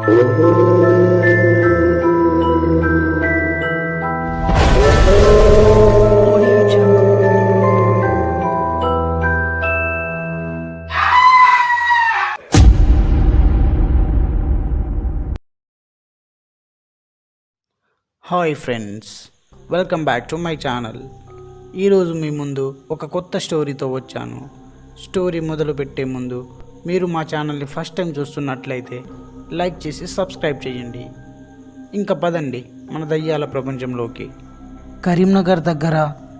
Hi friends, welcome back to my channel. ఈరోజు మీ ముందు ఒక కొత్త స్టోరీతో వచ్చాను. స్టోరీ మొదలు పెట్టే ముందు మీరు మా ఛానల్ని ఫస్ట్ టైం చూస్తున్నట్లయితే లైక్ చేసి సబ్స్క్రైబ్ చేయండి. ఇంకా పదండి మన దయ్యాల ప్రపంచంలోకి. కరీంనగర్ దగ్గర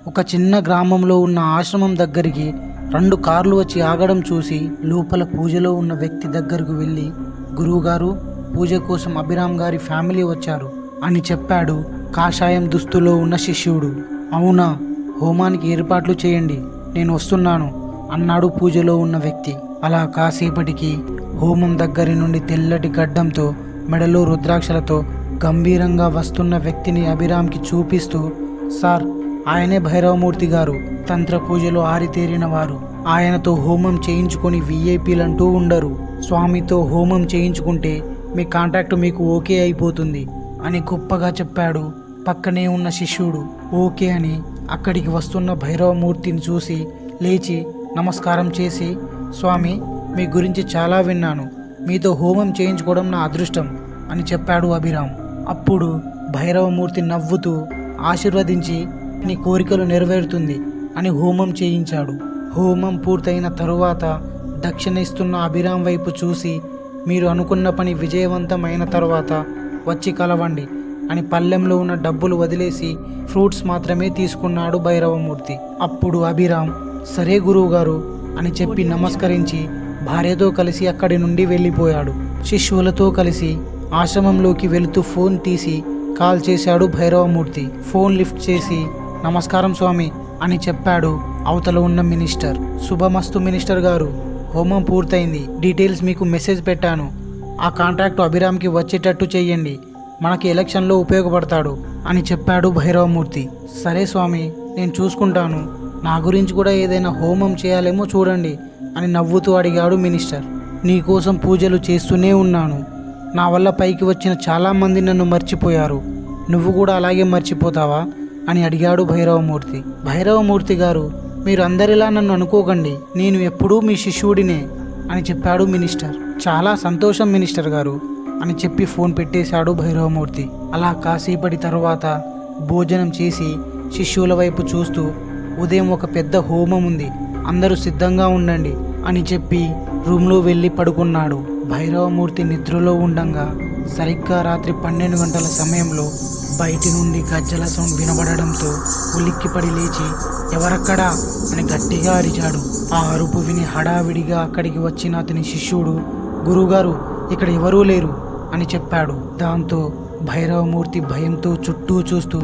ఒక చిన్న గ్రామంలో ఉన్న ఆశ్రమం దగ్గరికి 2 కార్లు వచ్చి ఆగడం చూసి లోపల పూజలో ఉన్న వ్యక్తి దగ్గరకు వెళ్ళి, గురువుగారు, పూజ కోసం అభిరామ్ గారి ఫ్యామిలీ వచ్చారు అని చెప్పాడు కాషాయం దుస్తులో ఉన్న శిష్యుడు. అవునా, హోమానికి ఏర్పాట్లు చేయండి, నేను వస్తున్నాను అన్నాడు పూజలో ఉన్న వ్యక్తి. అలా కాసేపటికి హోమం దగ్గరి నుండి తెల్లటి గడ్డంతో మెడలో రుద్రాక్షలతో గంభీరంగా వస్తున్న వ్యక్తిని అభిరామ్కి చూపిస్తూ, సార్, ఆయనే భైరవమూర్తి గారు, తంత్ర పూజలో ఆరితేరిన వారు. ఆయనతో హోమం చేయించుకొని విఐపీలంటూ ఉండరు. స్వామితో హోమం చేయించుకుంటే మీ కాంటాక్ట్ మీకు ఓకే అయిపోతుంది అని గొప్పగా చెప్పాడు పక్కనే ఉన్న శిష్యుడు. ఓకే అని అక్కడికి వస్తున్న భైరవమూర్తిని చూసి లేచి నమస్కారం చేసి, స్వామి, మీ గురించి చాలా విన్నాను, మీతో హోమం చేయించుకోవడం నా అదృష్టం అని చెప్పాడు అభిరామ్. అప్పుడు భైరవమూర్తి నవ్వుతూ ఆశీర్వదించి, నీ కోరికలు నెరవేరుతుంది అని హోమం చేయించాడు. హోమం పూర్తయిన తరువాత దక్షిణ ఇస్తున్న అభిరామ్ వైపు చూసి, మీరు అనుకున్న పని విజయవంతమైన తర్వాత వచ్చి కలవండి అని పళ్ళెంలో ఉన్న డబ్బులు వదిలేసి ఫ్రూట్స్ మాత్రమే తీసుకున్నాడు భైరవమూర్తి. అప్పుడు అభిరామ్, సరే గురువుగారు అని చెప్పి నమస్కరించి భార్యతో కలిసి అక్కడి నుండి వెళ్ళిపోయాడు. శిష్యులతో కలిసి ఆశ్రమంలోకి వెళుతూ ఫోన్ తీసి కాల్ చేశాడు భైరవమూర్తి. ఫోన్ లిఫ్ట్ చేసి, నమస్కారం స్వామి అని చెప్పాడు అవతల ఉన్న మినిస్టర్. శుభమస్తు మినిస్టర్ గారు, హోమం పూర్తయింది, డీటెయిల్స్ మీకు మెసేజ్ పెట్టాను, ఆ కాంట్రాక్ట్ అభిరామ్కి వచ్చేటట్టు చెయ్యండి, మనకి ఎలక్షన్లో ఉపయోగపడతాడు అని చెప్పాడు భైరవమూర్తి. సరే స్వామి, నేను చూసుకుంటాను, నా గురించి కూడా ఏదైనా హోమం చేయాలేమో చూడండి అని నవ్వుతూ అడిగాడు మినిస్టర్. నీకోసం పూజలు చేస్తూనే ఉన్నాను, నా వల్ల పైకి వచ్చిన చాలామంది నన్ను మర్చిపోయారు, నువ్వు కూడా అలాగే మర్చిపోతావా అని అడిగాడు భైరవమూర్తి. భైరవమూర్తి గారు, మీరు అందరిలా నన్ను అనుకోకండి, నేను ఎప్పుడూ మీ శిష్యుడినే అని చెప్పాడు మినిస్టర్. చాలా సంతోషం మినిస్టర్ గారు అని చెప్పి ఫోన్ పెట్టేశాడు భైరవమూర్తి. అలా కాసేపటి తరువాత భోజనం చేసి శిష్యుల వైపు చూస్తూ, ఉదయం ఒక పెద్ద హోమం ఉంది, అందరూ సిద్ధంగా ఉండండి అని చెప్పి రూమ్లో వెళ్ళి పడుకున్నాడు. భైరవమూర్తి నిద్రలో ఉండంగా సరిగ్గా రాత్రి 12 గంటల సమయంలో బయటి నుండి గజ్జల సౌండ్ వినబడడంతో ఉలిక్కిపడి లేచి, ఎవరక్కడా అని గట్టిగా అరిచాడు. ఆ అరుపు విని హడావిడిగా అక్కడికి వచ్చిన అతని శిష్యుడు, గురువుగారు, ఇక్కడ ఎవరూ లేరు అని చెప్పాడు. దాంతో భైరవమూర్తి భయంతో చుట్టూ చూస్తూ,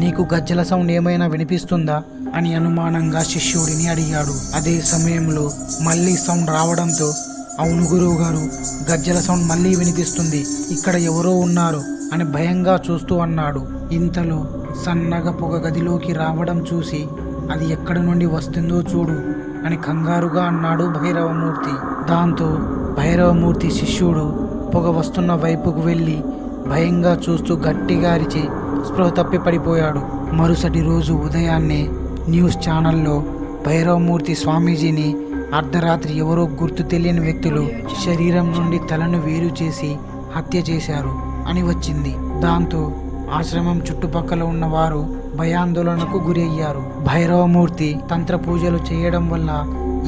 నీకు గజ్జల సౌండ్ ఏమైనా వినిపిస్తుందా అని అనుమానంగా శిష్యుడిని అడిగాడు. అదే సమయంలో మళ్ళీ సౌండ్ రావడంతో, అవును గురువుగారు, గజ్జల సౌండ్ మళ్ళీ వినిపిస్తుంది, ఇక్కడ ఎవరో ఉన్నారు అని భయంగా చూస్తూ అన్నాడు. ఇంతలో సన్నగా పొగ గదిలోకి రావడం చూసి, అది ఎక్కడి నుండి వస్తుందో చూడు అని కంగారుగా అన్నాడు భైరవమూర్తి. దాంతో భైరవమూర్తి శిష్యుడు పొగ వస్తున్న వైపుకు వెళ్ళి భయంగా చూస్తూ గట్టిగా అరిచి స్పృహ తప్పి పడిపోయాడు. మరుసటి రోజు ఉదయాన్నే న్యూస్ ఛానల్లో భైరవమూర్తి స్వామీజీని అర్ధరాత్రి ఎవరో గుర్తు తెలియని వ్యక్తులు శరీరం నుండి తలను వేరు చేసి హత్య చేశారు అని వచ్చింది. దాంతో ఆశ్రమం చుట్టుపక్కల ఉన్నవారు భయాందోళనకు గురి అయ్యారు. భైరవమూర్తి తంత్ర పూజలు చేయడం వల్ల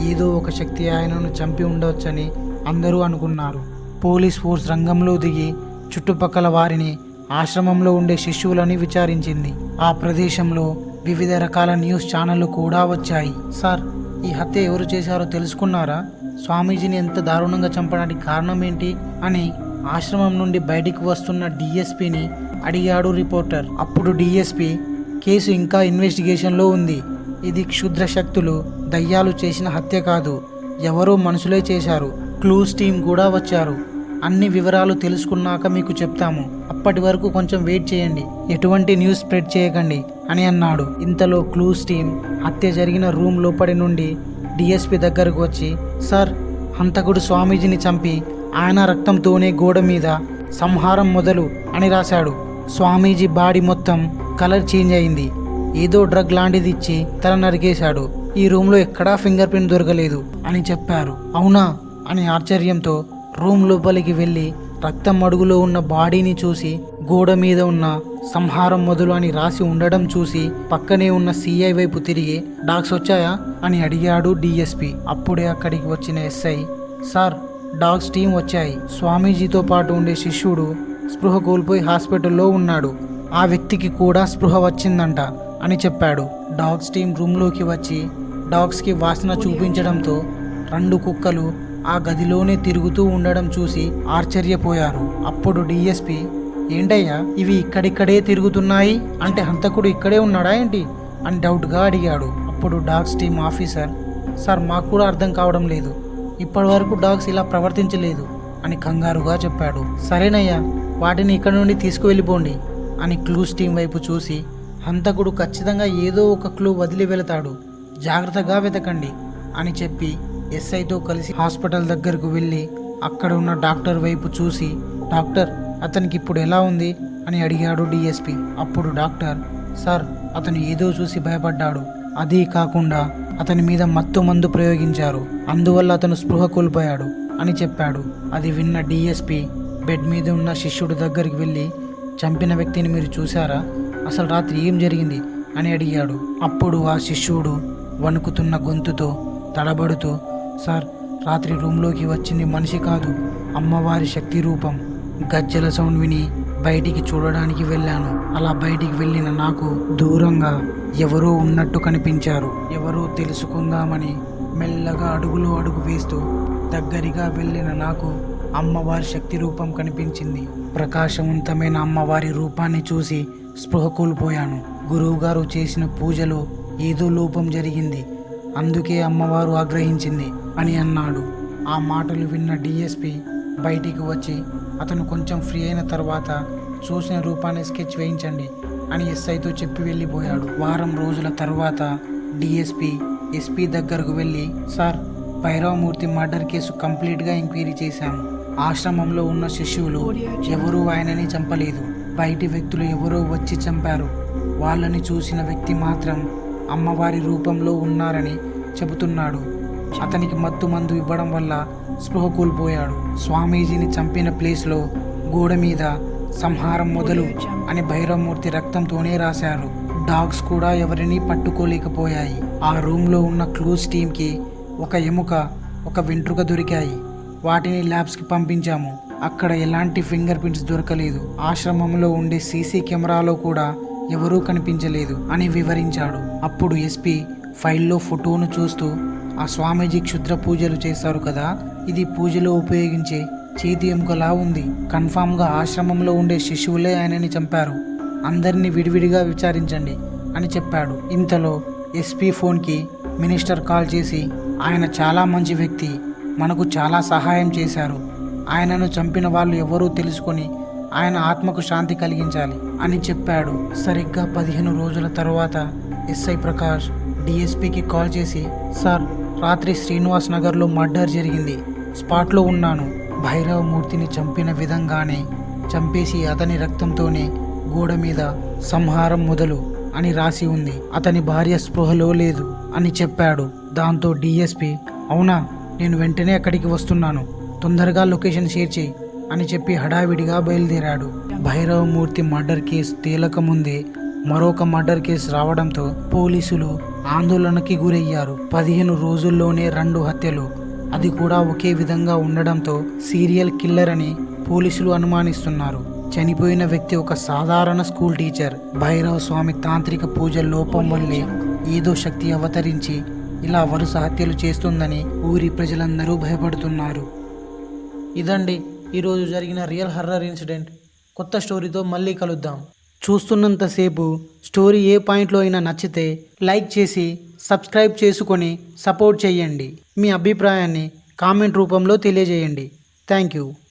ఏదో ఒక శక్తి ఆయనను చంపి ఉండవచ్చని అందరూ అనుకున్నారు. పోలీస్ ఫోర్స్ రంగంలో దిగి చుట్టుపక్కల వారిని, ఆశ్రమంలో ఉండే శిష్యులని విచారించింది. ఆ ప్రదేశంలో వివిధ రకాల న్యూస్ ఛానళ్లు కూడా వచ్చాయి. సార్, ఈ హత్య ఎవరు చేశారో తెలుసుకున్నారా? స్వామీజీని ఎంత దారుణంగా చంపడానికి కారణం ఏంటి అని ఆశ్రమం నుండి బయటికి వస్తున్న డిఎస్పీని అడిగాడు రిపోర్టర్. అప్పుడు డిఎస్పీ, కేసు ఇంకా ఇన్వెస్టిగేషన్లో ఉంది, ఇది క్షుద్ర శక్తులు, దయ్యాలు చేసిన హత్య కాదు, ఎవరో మనుషులే చేశారు, క్లూస్ టీం కూడా వచ్చారు, అన్ని వివరాలు తెలుసుకున్నాక మీకు చెప్తాము, అప్పటి వరకు కొంచెం వెయిట్ చేయండి, ఎటువంటి న్యూస్ స్ప్రెడ్ చేయకండి అని అన్నాడు. ఇంతలో క్లూస్ టీం హత్య జరిగిన రూమ్ లోపలి నుండి డిఎస్పీ దగ్గరకు వచ్చి, సార్, హంతకుడు స్వామీజీని చంపి ఆయన రక్తంతోనే గోడ మీద సంహారం మొదలు అని రాశాడు. స్వామీజీ బాడీ మొత్తం కలర్ చేంజ్ అయింది. ఏదో డ్రగ్ లాంటిది ఇచ్చి తల నరికేశాడు. ఈ రూమ్లో ఎక్కడా ఫింగర్ ప్రింట్ దొరకలేదు అని చెప్పారు. అవునా అని ఆశ్చర్యంతో రూమ్ లోపలికి వెళ్ళి రక్తం అడుగులో ఉన్న బాడీని చూసి గోడ మీద ఉన్న సంహారం మొదలు అని రాసి ఉండడం చూసి పక్కనే ఉన్న సిఐ వైపు తిరిగి డాగ్స్ వచ్చాయా అని అడిగాడు డిఎస్పి. అప్పుడే అక్కడికి వచ్చిన ఎస్ఐ, సార్ డాగ్స్ టీం వచ్చాయి. స్వామీజీతో పాటు ఉండే శిష్యుడు స్పృహ కోల్పోయి హాస్పిటల్లో ఉన్నాడు. ఆ వ్యక్తికి కూడా స్పృహ వచ్చిందంట అని చెప్పాడు. డాగ్స్ టీం రూమ్లోకి వచ్చి డాగ్స్కి వాసన చూపించడంతో 2 కుక్కలు ఆ గదిలోనే తిరుగుతూ ఉండడం చూసి ఆశ్చర్యపోయారు. అప్పుడు డిఎస్పి, ఏంటయ్యా ఇవి ఇక్కడిక్కడే తిరుగుతున్నాయి, అంటే హంతకుడు ఇక్కడే ఉన్నాడా ఏంటి అని డౌట్గా అడిగాడు. అప్పుడు డాగ్స్ టీం ఆఫీసర్, సార్ మాకు కూడా అర్థం కావడం లేదు, ఇప్పటి వరకు డాగ్స్ ఇలా ప్రవర్తించలేదు అని కంగారుగా చెప్పాడు. సరేనయ్యా వాటిని ఇక్కడ నుండి తీసుకువెళ్ళిపోండి అని క్లూస్ టీం వైపు చూసి, హంతకుడు ఖచ్చితంగా ఏదో ఒక క్లూ వదిలి వెళతాడు, జాగ్రత్తగా వెతకండి అని చెప్పి ఎస్ఐతో కలిసి హాస్పిటల్ దగ్గరకు వెళ్ళి అక్కడ ఉన్న డాక్టర్ వైపు చూసి, డాక్టర్ అతనికి ఇప్పుడు ఎలా ఉంది అని అడిగాడు డిఎస్పి. అప్పుడు డాక్టర్, సార్ అతను ఏదో చూసి భయపడ్డాడు, అదీ కాకుండా అతని మీద మత్తు మందు ప్రయోగించారు, అందువల్ల అతను స్పృహ కోల్పోయాడు అని చెప్పాడు. అది విన్న డిఎస్పి బెడ్ మీద ఉన్న శిష్యుడి దగ్గరికి వెళ్ళి, చంపిన వ్యక్తిని మీరు చూశారా, అసలు రాత్రి ఏం జరిగింది అని అడిగాడు. అప్పుడు ఆ శిష్యుడు వణుకుతున్న గొంతుతో తడబడుతూ, సార్ రాత్రి రూమ్లోకి వచ్చింది మనిషి కాదు, అమ్మవారి శక్తి రూపం. గజ్జల సౌండ్ విని బయటికి చూడడానికి వెళ్ళాను. అలా బయటికి వెళ్ళిన నాకు దూరంగా ఎవరో ఉన్నట్టు కనిపించారు. ఎవరో తెలుసుకుందామని మెల్లగా అడుగులో అడుగు వేస్తూ దగ్గరగా వెళ్ళిన నాకు అమ్మవారి శక్తి రూపం కనిపించింది. ప్రకాశవంతమైన అమ్మవారి రూపాన్ని చూసి స్పృహ కోల్పోయాను. గురువుగారు చేసిన పూజలో ఏదో లోపం జరిగింది, అందుకే అమ్మవారు ఆగ్రహించింది అని అన్నాడు. ఆ మాటలు విన్న డిఎస్పి బయటికి వచ్చి, అతను కొంచెం ఫ్రీ అయిన తర్వాత చూసిన రూపాన్ని స్కెచ్ వేయించండి అని ఎస్ఐతో చెప్పి వెళ్ళిపోయాడు. వారం రోజుల తర్వాత డిఎస్పి ఎస్పీ దగ్గరకు వెళ్ళి, సార్ భైరవమూర్తి మర్డర్ కేసు కంప్లీట్గా ఎంక్వైరీ చేశాము. ఆశ్రమంలో ఉన్న శిష్యులు ఎవరూ ఆయనని చంపలేదు, బయటి వ్యక్తులు ఎవరో వచ్చి చంపారు. వాళ్ళని చూసిన వ్యక్తి మాత్రం అమ్మవారి రూపంలో ఉన్నారని చెబుతున్నాడు. అతనికి మత్తు మందు ఇవ్వడం వల్ల స్పృహ కోల్పోయాడు. స్వామీజీని చంపిన ప్లేస్లో గోడ మీద సంహారం మొదలు అని భైరవమూర్తి రక్తంతోనే రాశారు. డాగ్స్ కూడా ఎవరిని పట్టుకోలేకపోయాయి. ఆ రూమ్లో ఉన్న క్లూస్ టీంకి ఒక ఎముక, ఒక వెంట్రుక దొరికాయి. వాటిని ల్యాబ్స్కి పంపించాము. అక్కడ ఎలాంటి ఫింగర్ ప్రింట్స్ దొరకలేదు. ఆశ్రమంలో ఉండే సీసీ కెమెరాలో కూడా ఎవరూ కనిపించలేదు అని వివరించాడు. అప్పుడు ఎస్పీ ఫైల్లో ఫోటోను చూస్తూ, ఆ స్వామీజీ క్షుద్ర పూజలు చేశారు కదా, ఇది పూజలో ఉపయోగించే చేతి ఎముకలా ఉంది. కన్ఫామ్గా ఆశ్రమంలో ఉండే శిశువులే ఆయనని చంపారు. అందరినీ విడివిడిగా విచారించండి అని చెప్పాడు. ఇంతలో ఎస్పీ ఫోన్కి మినిస్టర్ కాల్ చేసి, ఆయన చాలా మంచి వ్యక్తి, మనకు చాలా సహాయం చేశారు. ఆయనను చంపిన వాళ్ళు ఎవరూ తెలుసుకొని ఆయన ఆత్మకు శాంతి కలిగించాలి అని చెప్పాడు. సరిగ్గా 15 రోజుల తర్వాత ఎస్ఐ ప్రకాష్ డిఎస్పీకి కాల్ చేసి, సార్ రాత్రి శ్రీనివాస్ నగర్లో మర్డర్ జరిగింది, స్పాట్లో ఉన్నాను. భైరవమూర్తిని చంపిన విధంగానే చంపేసి అతని రక్తంతోనే గోడ మీద సంహారం మొదలు అని రాసి ఉంది. అతని భార్య స్పృహలో లేదు అని చెప్పాడు. దాంతో డిఎస్పీ, అవునా, నేను వెంటనే అక్కడికి వస్తున్నాను, తొందరగా లొకేషన్ షేర్ చేయి అని చెప్పి హడావిడిగా బయలుదేరాడు. భైరవమూర్తి మర్డర్ కేసు తేలకముందే మరొక మర్డర్ కేసు రావడంతో పోలీసులు ఆందోళనకి గురయ్యారు. 15 రోజుల్లోనే 2 హత్యలు, అది కూడా ఒకే విధంగా ఉండడంతో సీరియల్ కిల్లర్ అని పోలీసులు అనుమానిస్తున్నారు. చనిపోయిన వ్యక్తి ఒక సాధారణ స్కూల్ టీచర్. భైరవ స్వామి తాంత్రిక పూజ లోపం వల్లే ఏదో శక్తి అవతరించి ఇలా వరుస హత్యలు చేస్తుందని ఊరి ప్రజలందరూ భయపడుతున్నారు. ఇదండి ఈరోజు జరిగిన రియల్ హర్రర్ ఇన్సిడెంట్. కొత్త స్టోరీతో మళ్ళీ కలుద్దాం. చూస్తున్నంతసేపు స్టోరీ ఏ పాయింట్లో అయినా నచ్చితే లైక్ చేసి సబ్స్క్రైబ్ చేసుకొని సపోర్ట్ చేయండి. మీ అభిప్రాయాన్ని కామెంట్ రూపంలో తెలియజేయండి. Thank you.